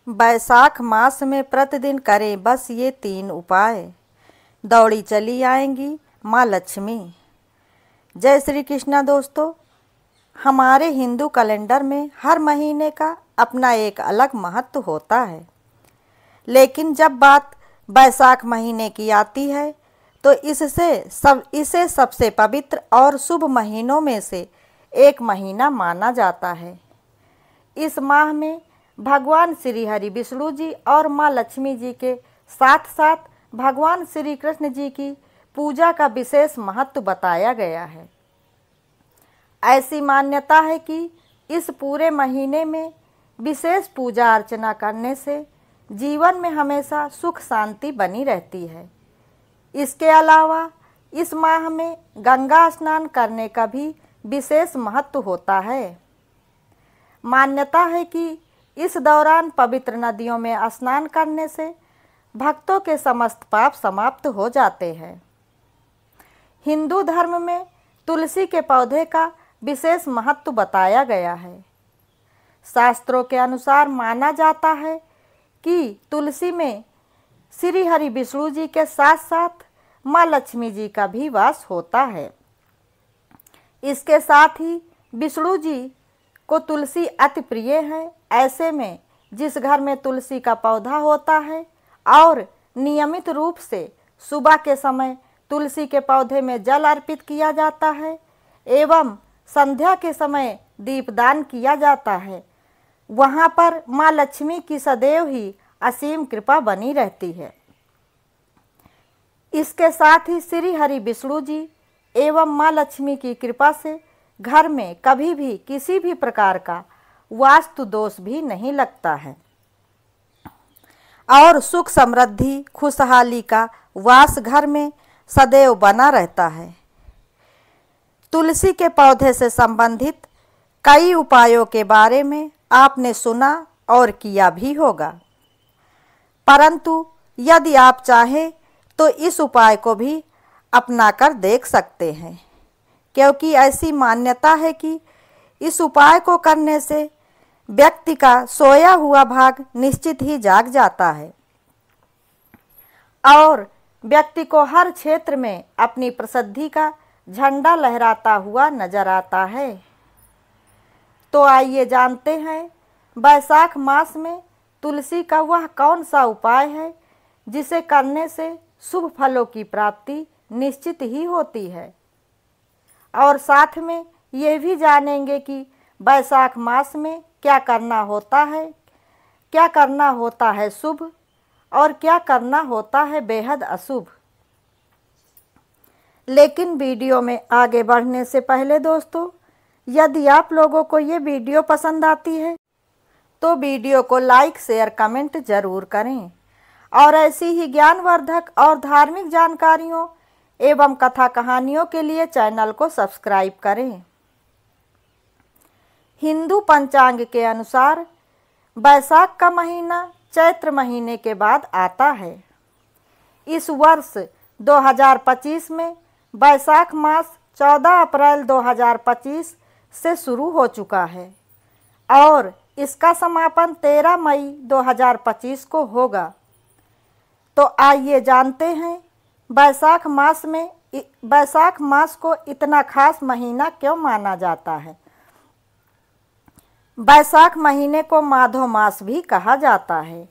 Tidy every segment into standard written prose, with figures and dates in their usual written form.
बैसाख मास में प्रतिदिन करें बस ये 3 उपाय, दौड़ी चली आएंगी माँ लक्ष्मी। जय श्री कृष्णा दोस्तों, हमारे हिंदू कैलेंडर में हर महीने का अपना एक अलग महत्व होता है, लेकिन जब बात बैसाख महीने की आती है तो इसे सबसे पवित्र और शुभ महीनों में से एक महीना माना जाता है। इस माह में भगवान श्री हरि विष्णु जी और माँ लक्ष्मी जी के साथ साथ भगवान श्री कृष्ण जी की पूजा का विशेष महत्व बताया गया है। ऐसी मान्यता है कि इस पूरे महीने में विशेष पूजा अर्चना करने से जीवन में हमेशा सुख शांति बनी रहती है। इसके अलावा इस माह में गंगा स्नान करने का भी विशेष महत्व होता है। मान्यता है कि इस दौरान पवित्र नदियों में स्नान करने से भक्तों के समस्त पाप समाप्त हो जाते हैं। हिंदू धर्म में तुलसी के पौधे का विशेष महत्व बताया गया है। शास्त्रों के अनुसार माना जाता है कि तुलसी में श्री हरि विष्णु जी के साथ साथ माँ लक्ष्मी जी का भी वास होता है। इसके साथ ही विष्णु जी को तुलसी अति प्रिय है। ऐसे में जिस घर में तुलसी का पौधा होता है और नियमित रूप से सुबह के समय तुलसी के पौधे में जल अर्पित किया जाता है एवं संध्या के समय दीपदान किया जाता है, वहाँ पर माँ लक्ष्मी की सदैव ही असीम कृपा बनी रहती है। इसके साथ ही श्री हरि विष्णु जी एवं माँ लक्ष्मी की कृपा से घर में कभी भी किसी भी प्रकार का वास्तु दोष भी नहीं लगता है और सुख समृद्धि खुशहाली का वास घर में सदैव बना रहता है। तुलसी के पौधे से संबंधित कई उपायों के बारे में आपने सुना और किया भी होगा, परंतु यदि आप चाहें तो इस उपाय को भी अपनाकर देख सकते हैं, क्योंकि ऐसी मान्यता है कि इस उपाय को करने से व्यक्ति का सोया हुआ भाग निश्चित ही जाग जाता है और व्यक्ति को हर क्षेत्र में अपनी प्रसिद्धि का झंडा लहराता हुआ नजर आता है। तो आइए जानते हैं बैसाख मास में तुलसी का वह कौन सा उपाय है जिसे करने से शुभ फलों की प्राप्ति निश्चित ही होती है, और साथ में ये भी जानेंगे कि बैसाख मास में क्या करना होता है शुभ और क्या करना होता है बेहद अशुभ। लेकिन वीडियो में आगे बढ़ने से पहले दोस्तों, यदि आप लोगों को ये वीडियो पसंद आती है तो वीडियो को लाइक शेयर कमेंट ज़रूर करें और ऐसी ही ज्ञानवर्धक और धार्मिक जानकारियों एवं कथा कहानियों के लिए चैनल को सब्सक्राइब करें। हिंदू पंचांग के अनुसार बैसाख का महीना चैत्र महीने के बाद आता है। इस वर्ष 2025 में बैसाख मास 14 अप्रैल 2025 से शुरू हो चुका है और इसका समापन 13 मई 2025 को होगा। तो आइए जानते हैं बैसाख मास को इतना खास महीना क्यों माना जाता है। बैसाख महीने को माधव मास भी कहा जाता है।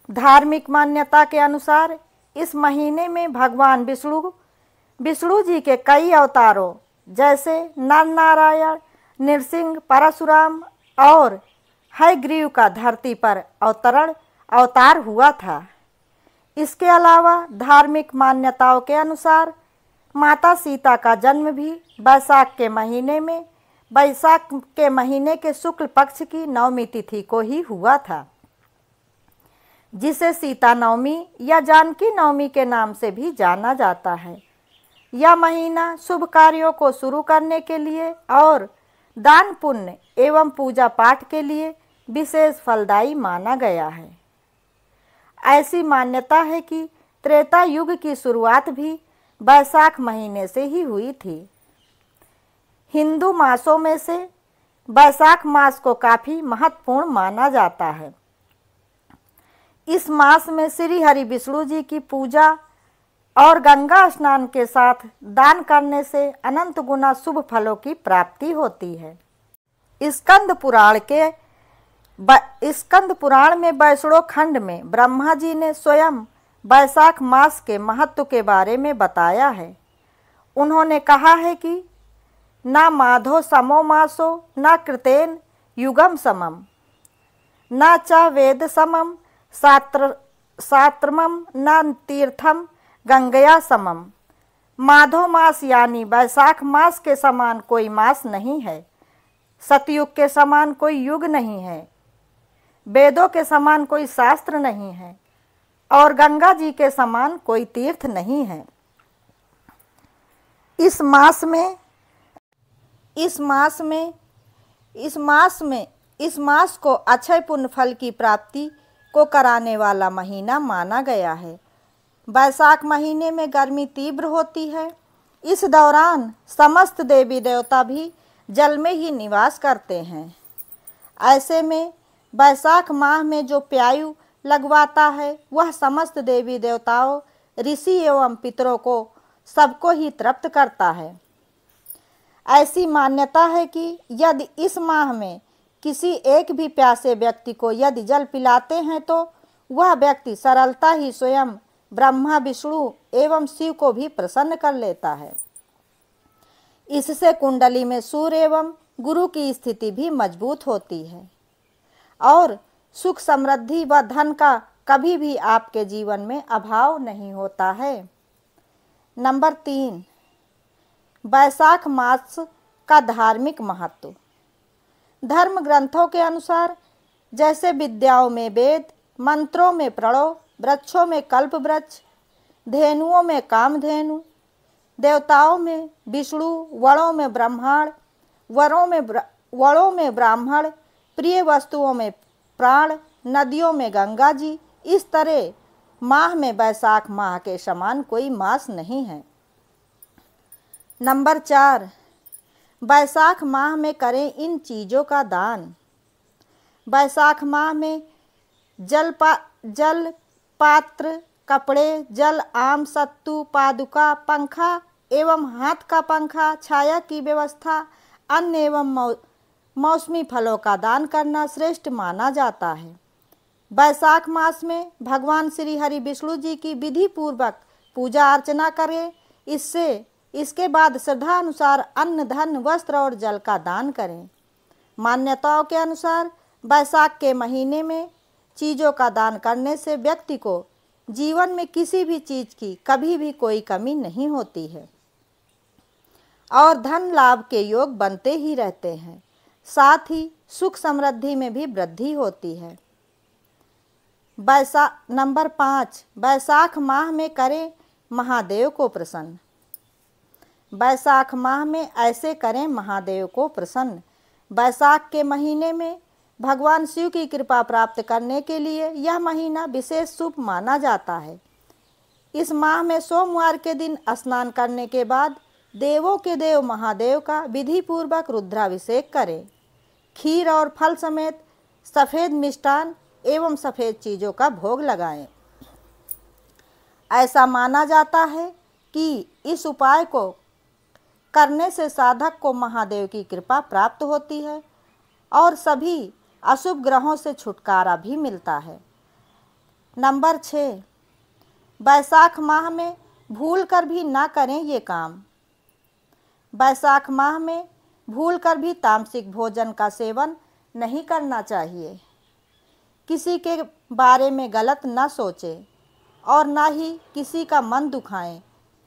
धार्मिक मान्यता के अनुसार इस महीने में भगवान विष्णु जी के कई अवतारों जैसे नर नारायण, नृसिंह, परशुराम और हयग्रीव का धरती पर अवतार हुआ था। इसके अलावा धार्मिक मान्यताओं के अनुसार माता सीता का जन्म भी बैसाख के महीने के शुक्ल पक्ष की नवमी तिथि को ही हुआ था, जिसे सीता नवमी या जानकी नवमी के नाम से भी जाना जाता है। यह महीना शुभ कार्यों को शुरू करने के लिए और दान पुण्य एवं पूजा पाठ के लिए विशेष फलदायी माना गया है। ऐसी मान्यता है कि त्रेता युग की शुरुआत भी बैसाख महीने से ही हुई थी। हिंदू मासों में से बैसाख मास को काफ़ी महत्वपूर्ण माना जाता है। इस मास में श्री हरि विष्णु जी की पूजा और गंगा स्नान के साथ दान करने से अनंत गुना शुभ फलों की प्राप्ति होती है। स्कंद पुराण में वैष्णो खंड में ब्रह्मा जी ने स्वयं वैशाख मास के महत्व के बारे में बताया है। उन्होंने कहा है कि ना माधो समो मासो न कृतेन युगम समम न च वेद समम शास्त्रमम न तीर्थम गंगया समम। माधो मास यानी वैशाख मास के समान कोई मास नहीं है, सतयुग के समान कोई युग नहीं है, वेदों के समान कोई शास्त्र नहीं है और गंगा जी के समान कोई तीर्थ नहीं है। इस मास को अक्षय पुण्य फल की प्राप्ति को कराने वाला महीना माना गया है। वैशाख महीने में गर्मी तीव्र होती है। इस दौरान समस्त देवी देवता भी जल में ही निवास करते हैं। ऐसे में वैशाख माह में जो प्यायु लगवाता है वह समस्त देवी देवताओं, ऋषि एवं पितरों को सबको ही तृप्त करता है। ऐसी मान्यता है कि यदि इस माह में किसी एक भी प्यासे व्यक्ति को यदि जल पिलाते हैं तो वह व्यक्ति सरलता ही स्वयं ब्रह्मा विष्णु एवं शिव को भी प्रसन्न कर लेता है। इससे कुंडली में सूर्य एवं गुरु की स्थिति भी मजबूत होती है और सुख समृद्धि व धन का कभी भी आपके जीवन में अभाव नहीं होता है। नंबर 3, वैशाख मास का धार्मिक महत्व। धर्म ग्रंथों के अनुसार जैसे विद्याओं में वेद, मंत्रों में प्रणव, वृक्षों में कल्प वृक्ष, धेनुओं में कामधेनु, देवताओं में विष्णु, वणों में ब्रह्मांड, वरों में ब्राह्मण, प्रिय वस्तुओं में प्राण, नदियों में गंगा जी, इस तरह माह में वैशाख माह के समान कोई मास नहीं है। नंबर 4, वैशाख माह में करें इन चीज़ों का दान। वैशाख माह में जल पात्र, कपड़े, जल, आम, सत्तू, पादुका, पंखा एवं हाथ का पंखा, छाया की व्यवस्था, अन्न एवं मौसमी फलों का दान करना श्रेष्ठ माना जाता है। वैशाख मास में भगवान श्री हरि विष्णु जी की विधि पूर्वक पूजा अर्चना करें। इसके बाद श्रद्धा अनुसार अन्न, धन, वस्त्र और जल का दान करें। मान्यताओं के अनुसार वैशाख के महीने में चीज़ों का दान करने से व्यक्ति को जीवन में किसी भी चीज़ की कभी भी कोई कमी नहीं होती है और धन लाभ के योग बनते ही रहते हैं। साथ ही सुख समृद्धि में भी वृद्धि होती है। नंबर 5, वैशाख माह में करें महादेव को प्रसन्न। वैशाख माह में ऐसे करें महादेव को प्रसन्न। वैशाख के महीने में भगवान शिव की कृपा प्राप्त करने के लिए यह महीना विशेष शुभ माना जाता है। इस माह में सोमवार के दिन स्नान करने के बाद देवों के देव महादेव का विधि पूर्वक रुद्राभिषेक करें। खीर और फल समेत सफ़ेद मिष्टान एवं सफ़ेद चीज़ों का भोग लगाएं। ऐसा माना जाता है कि इस उपाय को करने से साधक को महादेव की कृपा प्राप्त होती है और सभी अशुभ ग्रहों से छुटकारा भी मिलता है। नंबर 6, वैशाख माह में भूल कर भी ना करें ये काम। वैशाख माह में भूल कर भी तामसिक भोजन का सेवन नहीं करना चाहिए। किसी के बारे में गलत न सोचें और ना ही किसी का मन दुखाएं।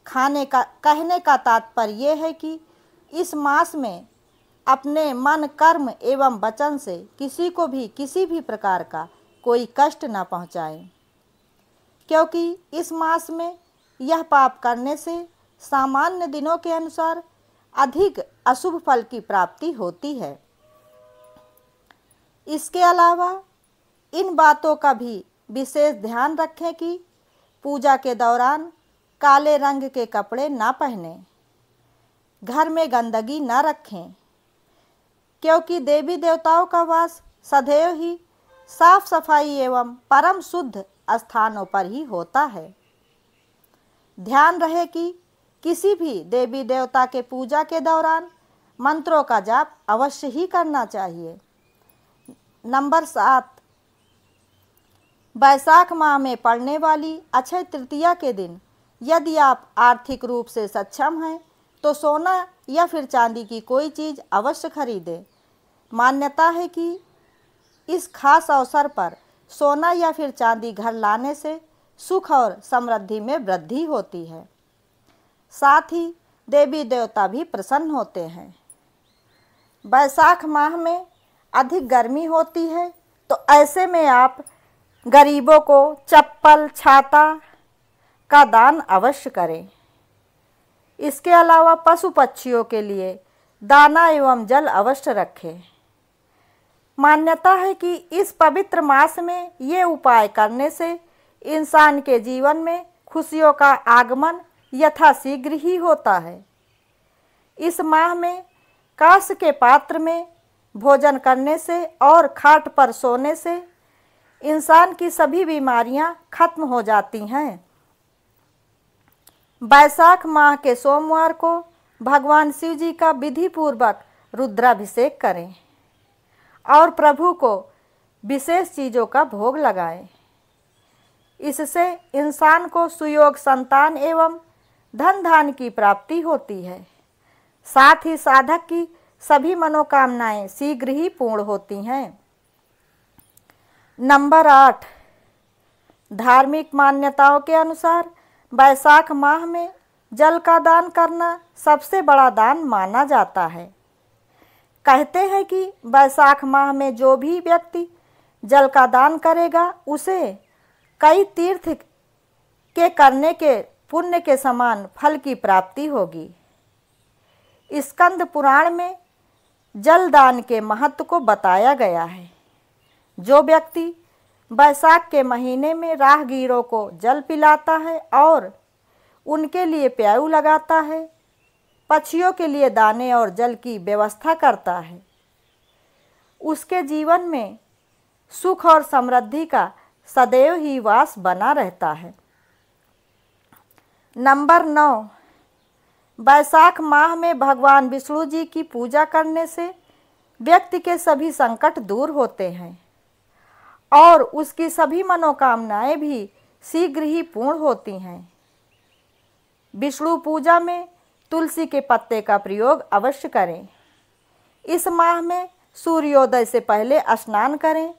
कहने का तात्पर्य यह है कि इस मास में अपने मन, कर्म एवं वचन से किसी को भी किसी भी प्रकार का कोई कष्ट न पहुँचाएं, क्योंकि इस मास में यह पाप करने से सामान्य दिनों के अनुसार अधिक अशुभ फल की प्राप्ति होती है। इसके अलावा इन बातों का भी विशेष ध्यान रखें कि पूजा के दौरान काले रंग के कपड़े ना पहनें, घर में गंदगी ना रखें, क्योंकि देवी देवताओं का वास सदैव ही साफ सफाई एवं परम शुद्ध स्थानों पर ही होता है। ध्यान रहे कि किसी भी देवी देवता के पूजा के दौरान मंत्रों का जाप अवश्य ही करना चाहिए। नंबर 7, बैसाख माह में पड़ने वाली अक्षय तृतीया के दिन यदि आप आर्थिक रूप से सक्षम हैं तो सोना या फिर चांदी की कोई चीज़ अवश्य खरीदें। मान्यता है कि इस खास अवसर पर सोना या फिर चांदी घर लाने से सुख और समृद्धि में वृद्धि होती है। साथ ही देवी देवता भी प्रसन्न होते हैं। बैसाख माह में अधिक गर्मी होती है तो ऐसे में आप गरीबों को चप्पल छाता का दान अवश्य करें। इसके अलावा पशु पक्षियों के लिए दाना एवं जल अवश्य रखें। मान्यता है कि इस पवित्र मास में ये उपाय करने से इंसान के जीवन में खुशियों का आगमन यथाशीघ्र ही होता है। इस माह में कांस्य के पात्र में भोजन करने से और खाट पर सोने से इंसान की सभी बीमारियां खत्म हो जाती हैं। बैसाख माह के सोमवार को भगवान शिव जी का विधि पूर्वक रुद्राभिषेक करें और प्रभु को विशेष चीज़ों का भोग लगाएं। इससे इंसान को सुयोग संतान एवं धन धान की प्राप्ति होती है। साथ ही साधक की सभी मनोकामनाएं शीघ्र ही पूर्ण होती हैं। नंबर 8, धार्मिक मान्यताओं के अनुसार बैसाख माह में जल का दान करना सबसे बड़ा दान माना जाता है। कहते हैं कि बैसाख माह में जो भी व्यक्ति जल का दान करेगा उसे कई तीर्थ के करने के पुण्य के समान फल की प्राप्ति होगी। स्कंद पुराण में जल दान के महत्व को बताया गया है। जो व्यक्ति बैसाख के महीने में राहगीरों को जल पिलाता है और उनके लिए प्याऊ लगाता है, पक्षियों के लिए दाने और जल की व्यवस्था करता है, उसके जीवन में सुख और समृद्धि का सदैव ही वास बना रहता है। नंबर 9, बैसाख माह में भगवान विष्णु जी की पूजा करने से व्यक्ति के सभी संकट दूर होते हैं और उसकी सभी मनोकामनाएं भी शीघ्र ही पूर्ण होती हैं। विष्णु पूजा में तुलसी के पत्ते का प्रयोग अवश्य करें। इस माह में सूर्योदय से पहले स्नान करें,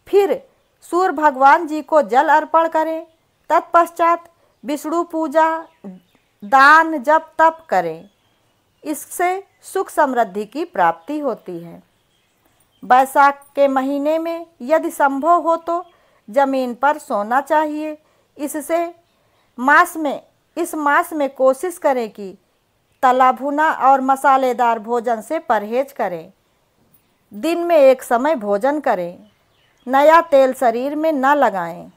फिर सूर्य भगवान जी को जल अर्पण करें, तत्पश्चात विष्णु पूजा दान जप तप करें। इससे सुख समृद्धि की प्राप्ति होती है। बैसाख के महीने में यदि संभव हो तो जमीन पर सोना चाहिए। इस मास में कोशिश करें कि तला भुना और मसालेदार भोजन से परहेज करें। दिन में एक समय भोजन करें। नया तेल शरीर में न लगाएं,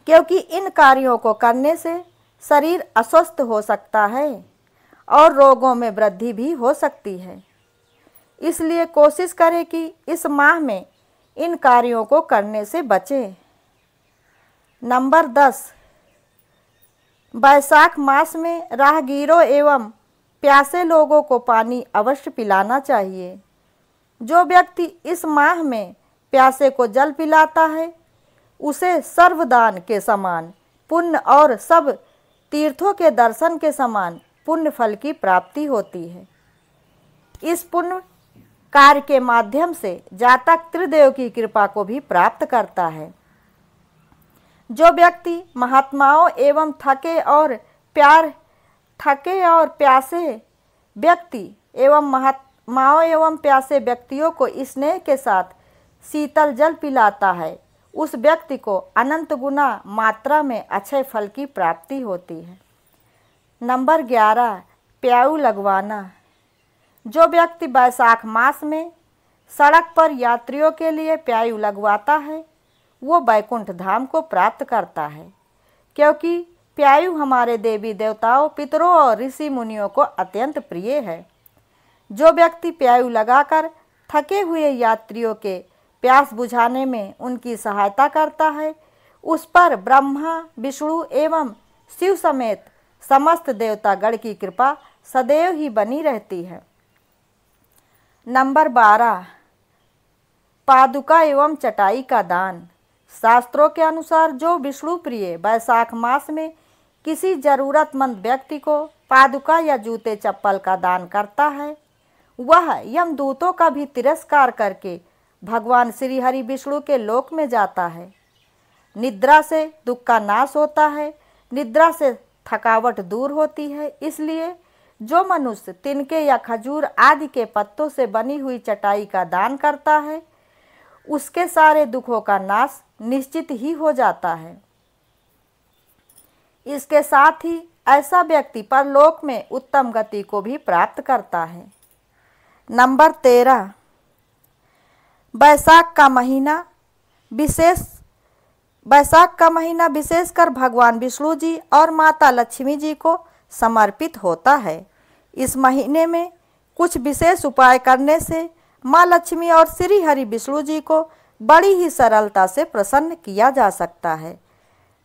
क्योंकि इन कार्यों को करने से शरीर अस्वस्थ हो सकता है और रोगों में वृद्धि भी हो सकती है। इसलिए कोशिश करें कि इस माह में इन कार्यों को करने से बचें। नंबर 10, बैसाख मास में राहगीरों एवं प्यासे लोगों को पानी अवश्य पिलाना चाहिए। जो व्यक्ति इस माह में प्यासे को जल पिलाता है उसे सर्वदान के समान पुण्य और सब तीर्थों के दर्शन के समान पुण्य फल की प्राप्ति होती है। इस पुण्य कार्य के माध्यम से जातक त्रिदेव की कृपा को भी प्राप्त करता है। जो व्यक्ति महात्माओं एवं थके और प्यासे व्यक्ति एवं महात्माओं एवं प्यासे व्यक्तियों को स्नेह के साथ शीतल जल पिलाता है, उस व्यक्ति को अनंत गुना मात्रा में अक्षय फल की प्राप्ति होती है। नंबर 11, प्याऊ लगवाना। जो व्यक्ति बैसाख मास में सड़क पर यात्रियों के लिए प्याऊ लगवाता है वो बैकुंठ धाम को प्राप्त करता है, क्योंकि प्याऊ हमारे देवी देवताओं, पितरों और ऋषि मुनियों को अत्यंत प्रिय है। जो व्यक्ति प्याऊ लगाकर थके हुए यात्रियों के प्यास बुझाने में उनकी सहायता करता है, उस पर ब्रह्मा, विष्णु एवं शिव समेत समस्त देवतागण की कृपा सदैव ही बनी रहती है। नंबर 12, पादुका एवं चटाई का दान। शास्त्रों के अनुसार जो विष्णु प्रिय वैशाख मास में किसी जरूरतमंद व्यक्ति को पादुका या जूते चप्पल का दान करता है, वह यमदूतों का भी तिरस्कार करके भगवान श्री हरि विष्णु के लोक में जाता है। निद्रा से दुख का नाश होता है, निद्रा से थकावट दूर होती है। इसलिए जो मनुष्य तिनके या खजूर आदि के पत्तों से बनी हुई चटाई का दान करता है, उसके सारे दुखों का नाश निश्चित ही हो जाता है। इसके साथ ही ऐसा व्यक्ति परलोक में उत्तम गति को भी प्राप्त करता है। नंबर 13, वैशाख का महीना विशेषकर भगवान विष्णु जी और माता लक्ष्मी जी को समर्पित होता है। इस महीने में कुछ विशेष उपाय करने से माँ लक्ष्मी और श्री हरि विष्णु जी को बड़ी ही सरलता से प्रसन्न किया जा सकता है।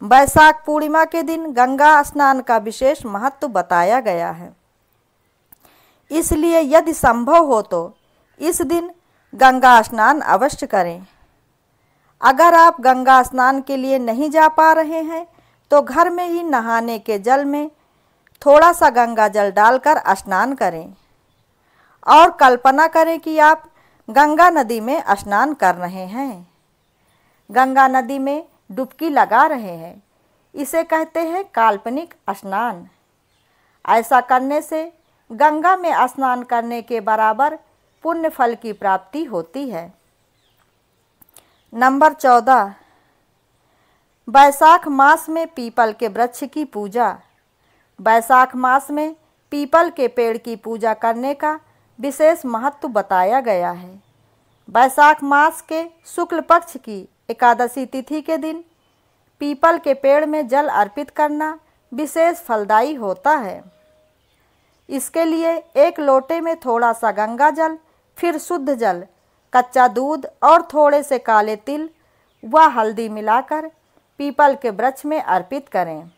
वैशाख पूर्णिमा के दिन गंगा स्नान का विशेष महत्व बताया गया है। इसलिए यदि संभव हो तो इस दिन गंगा स्नान अवश्य करें। अगर आप गंगा स्नान के लिए नहीं जा पा रहे हैं तो घर में ही नहाने के जल में थोड़ा सा गंगा जल डालकर स्नान करें और कल्पना करें कि आप गंगा नदी में स्नान कर रहे हैं, गंगा नदी में डुबकी लगा रहे हैं। इसे कहते हैं काल्पनिक स्नान। ऐसा करने से गंगा में स्नान करने के बराबर पुण्य फल की प्राप्ति होती है। नंबर 14, वैशाख मास में पीपल के वृक्ष की पूजा। वैशाख मास में पीपल के पेड़ की पूजा करने का विशेष महत्व बताया गया है। वैशाख मास के शुक्ल पक्ष की एकादशी तिथि के दिन पीपल के पेड़ में जल अर्पित करना विशेष फलदायी होता है। इसके लिए एक लोटे में थोड़ा सा गंगा जल, फिर शुद्ध जल, कच्चा दूध और थोड़े से काले तिल व हल्दी मिलाकर पीपल के वृक्ष में अर्पित करें।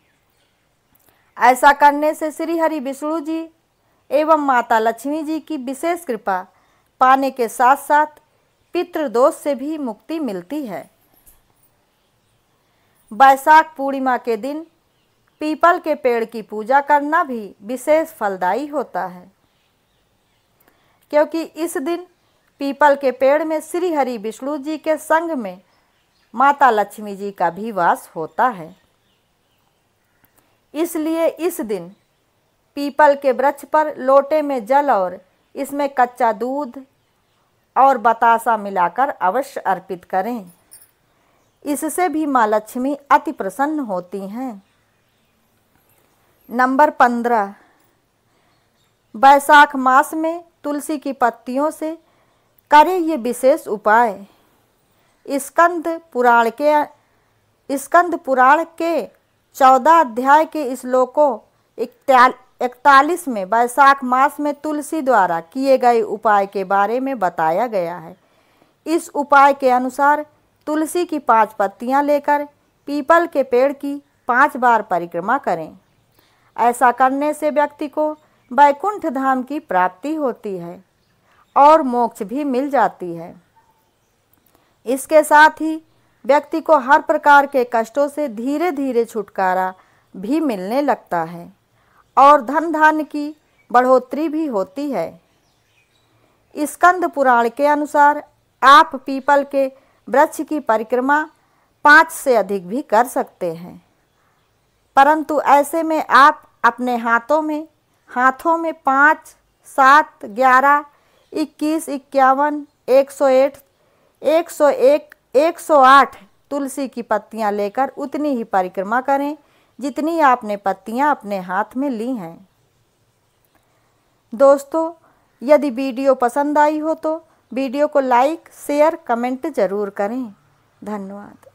ऐसा करने से श्री हरि विष्णु जी एवं माता लक्ष्मी जी की विशेष कृपा पाने के साथ साथ पितृदोष से भी मुक्ति मिलती है। वैशाख पूर्णिमा के दिन पीपल के पेड़ की पूजा करना भी विशेष फलदायी होता है, क्योंकि इस दिन पीपल के पेड़ में श्री हरि विष्णु जी के संग में माता लक्ष्मी जी का भी वास होता है। इसलिए इस दिन पीपल के वृक्ष पर लोटे में जल और इसमें कच्चा दूध और बतासा मिलाकर अवश्य अर्पित करें। इससे भी माँ लक्ष्मी अति प्रसन्न होती हैं। नंबर 15, वैशाख मास में तुलसी की पत्तियों से करें ये विशेष उपाय। स्कंद पुराण के 14 अध्याय के श्लोकों 41 में वैशाख मास में तुलसी द्वारा किए गए उपाय के बारे में बताया गया है। इस उपाय के अनुसार तुलसी की 5 पत्तियां लेकर पीपल के पेड़ की 5 बार परिक्रमा करें। ऐसा करने से व्यक्ति को वैकुंठ धाम की प्राप्ति होती है और मोक्ष भी मिल जाती है। इसके साथ ही व्यक्ति को हर प्रकार के कष्टों से धीरे धीरे छुटकारा भी मिलने लगता है और धन धान्य की बढ़ोतरी भी होती है। स्कंद पुराण के अनुसार आप पीपल के वृक्ष की परिक्रमा 5 से अधिक भी कर सकते हैं, परंतु ऐसे में आप अपने हाथों में 5, 7, 11, 21, 51, 101, 108 तुलसी की पत्तियां लेकर उतनी ही परिक्रमा करें जितनी आपने पत्तियां अपने हाथ में ली हैं। दोस्तों, यदि वीडियो पसंद आई हो तो वीडियो को लाइक, शेयर, कमेंट जरूर करें। धन्यवाद।